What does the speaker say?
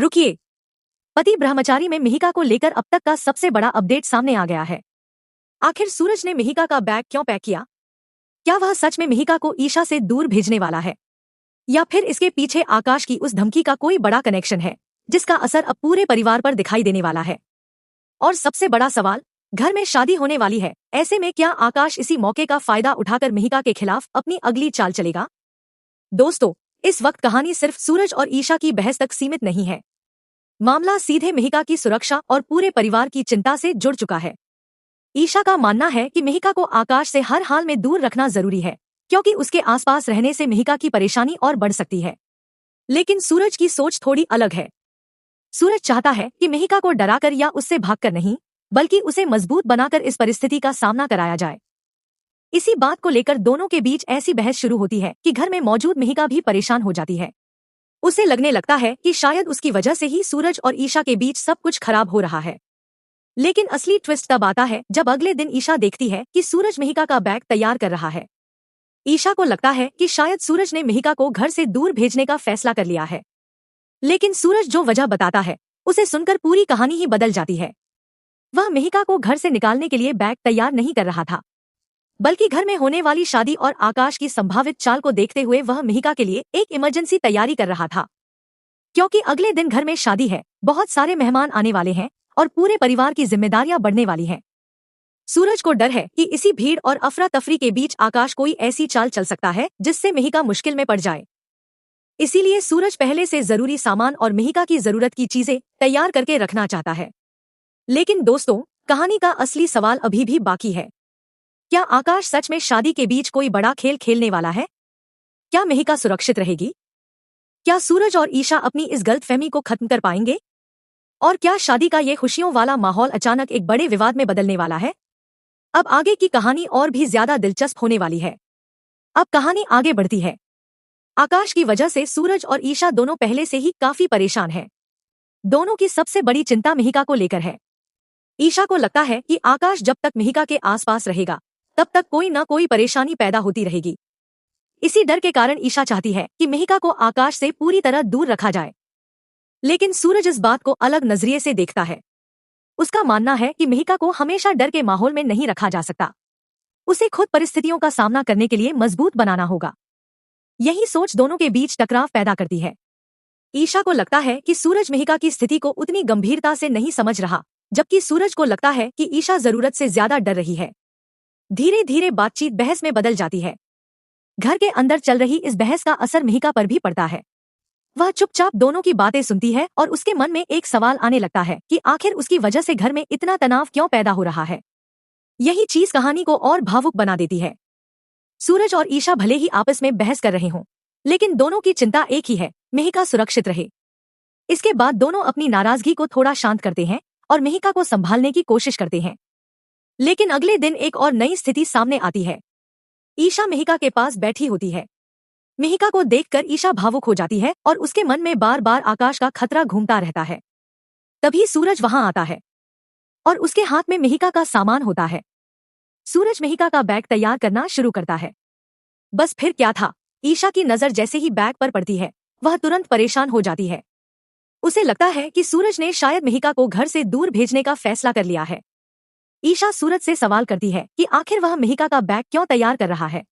रुकिए, पति ब्रह्मचारी में मिहिका को लेकर अब तक का सबसे बड़ा अपडेट सामने आ गया है। आखिर सूरज ने मिहिका का बैग क्यों पैक किया? क्या वह सच में मिहिका को ईशा से दूर भेजने वाला है, या फिर इसके पीछे आकाश की उस धमकी का कोई बड़ा कनेक्शन है जिसका असर अब पूरे परिवार पर दिखाई देने वाला है? और सबसे बड़ा सवाल, घर में शादी होने वाली है, ऐसे में क्या आकाश इसी मौके का फायदा उठाकर मिहिका के खिलाफ अपनी अगली चाल चलेगा? दोस्तों, इस वक्त कहानी सिर्फ सूरज और ईशा की बहस तक सीमित नहीं है। मामला सीधे मिहिका की सुरक्षा और पूरे परिवार की चिंता से जुड़ चुका है। ईशा का मानना है कि मिहिका को आकाश से हर हाल में दूर रखना जरूरी है, क्योंकि उसके आसपास रहने से मिहिका की परेशानी और बढ़ सकती है। लेकिन सूरज की सोच थोड़ी अलग है। सूरज चाहता है कि मिहिका को डराकर या उससे भागकर नहीं, बल्कि उसे मजबूत बनाकर इस परिस्थिति का सामना कराया जाए। इसी बात को लेकर दोनों के बीच ऐसी बहस शुरू होती है कि घर में मौजूद मिहिका भी परेशान हो जाती है। उसे लगने लगता है कि शायद उसकी वजह से ही सूरज और ईशा के बीच सब कुछ खराब हो रहा है। लेकिन असली ट्विस्ट तब आता है जब अगले दिन ईशा देखती है कि सूरज मिहिका का बैग तैयार कर रहा है। ईशा को लगता है कि शायद सूरज ने मिहिका को घर से दूर भेजने का फैसला कर लिया है। लेकिन सूरज जो वजह बताता है, उसे सुनकर पूरी कहानी ही बदल जाती है। वह मिहिका को घर से निकालने के लिए बैग तैयार नहीं कर रहा था, बल्कि घर में होने वाली शादी और आकाश की संभावित चाल को देखते हुए वह मिहिका के लिए एक इमरजेंसी तैयारी कर रहा था। क्योंकि अगले दिन घर में शादी है, बहुत सारे मेहमान आने वाले हैं और पूरे परिवार की जिम्मेदारियां बढ़ने वाली हैं। सूरज को डर है कि इसी भीड़ और अफरा तफरी के बीच आकाश कोई ऐसी चाल चल सकता है जिससे मिहिका मुश्किल में पड़ जाए। इसीलिए सूरज पहले से जरूरी सामान और मिहिका की जरूरत की चीजें तैयार करके रखना चाहता है। लेकिन दोस्तों, कहानी का असली सवाल अभी भी बाकी है। क्या आकाश सच में शादी के बीच कोई बड़ा खेल खेलने वाला है? क्या मिहिका सुरक्षित रहेगी? क्या सूरज और ईशा अपनी इस गलतफहमी को खत्म कर पाएंगे? और क्या शादी का ये खुशियों वाला माहौल अचानक एक बड़े विवाद में बदलने वाला है? अब आगे की कहानी और भी ज्यादा दिलचस्प होने वाली है। अब कहानी आगे बढ़ती है। आकाश की वजह से सूरज और ईशा दोनों पहले से ही काफी परेशान हैं। दोनों की सबसे बड़ी चिंता मिहिका को लेकर है। ईशा को लगता है कि आकाश जब तक मिहिका के आसपास रहेगा, तब तक कोई न कोई परेशानी पैदा होती रहेगी। इसी डर के कारण ईशा चाहती है कि मिहिका को आकाश से पूरी तरह दूर रखा जाए। लेकिन सूरज इस बात को अलग नजरिए से देखता है। उसका मानना है कि मिहिका को हमेशा डर के माहौल में नहीं रखा जा सकता। उसे खुद परिस्थितियों का सामना करने के लिए मजबूत बनाना होगा। यही सोच दोनों के बीच टकराव पैदा करती है। ईशा को लगता है कि सूरज मिहिका की स्थिति को उतनी गंभीरता से नहीं समझ रहा, जबकि सूरज को लगता है कि ईशा जरूरत से ज्यादा डर रही है। धीरे धीरे बातचीत बहस में बदल जाती है। घर के अंदर चल रही इस बहस का असर मिहिका पर भी पड़ता है। वह चुपचाप दोनों की बातें सुनती है और उसके मन में एक सवाल आने लगता है कि आखिर उसकी वजह से घर में इतना तनाव क्यों पैदा हो रहा है। यही चीज कहानी को और भावुक बना देती है। सूरज और ईशा भले ही आपस में बहस कर रहे हों, लेकिन दोनों की चिंता एक ही है, मिहिका सुरक्षित रहे। इसके बाद दोनों अपनी नाराजगी को थोड़ा शांत करते हैं और मिहिका को संभालने की कोशिश करते हैं। लेकिन अगले दिन एक और नई स्थिति सामने आती है। ईशा मिहिका के पास बैठी होती है। मिहिका को देखकर ईशा भावुक हो जाती है और उसके मन में बार बार आकाश का खतरा घूमता रहता है। तभी सूरज वहां आता है और उसके हाथ में मिहिका का सामान होता है। सूरज मिहिका का बैग तैयार करना शुरू करता है। बस फिर क्या था, ईशा की नजर जैसे ही बैग पर पड़ती है, वह तुरंत परेशान हो जाती है। उसे लगता है कि सूरज ने शायद मिहिका को घर से दूर भेजने का फैसला कर लिया है। ईशा सूरज से सवाल करती है कि आखिर वह मिहिका का बैग क्यों तैयार कर रहा है।